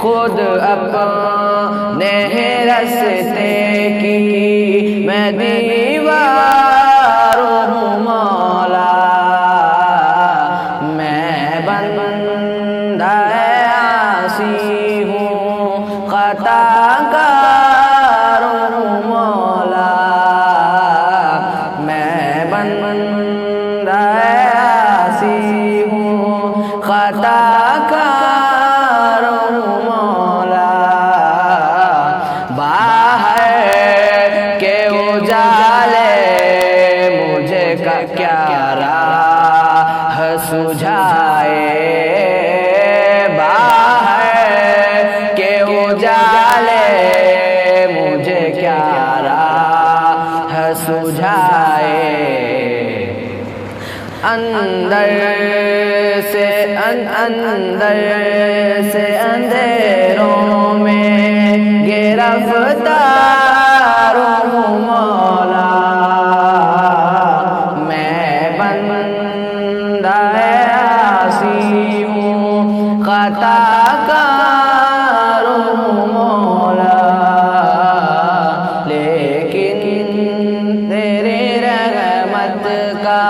خود اپنے رستے کی میں دیوار ہوں مولا، میں بندہ عاصی ہوں خطا کار ہوں مولا، میں بندہ عاصی ہوں خطا کار ہوں مولا، باہر کے اجالے مجھے کیا راہ سجھائے، باہر کے اجالے مجھے کیا راہ سجھائے، اندر سے اندھیروں میں گرفتار ہوں مولا، میں بندہ عاصی ہوں خطا کار ہوں مولا، لیکن تیرے رحمت کا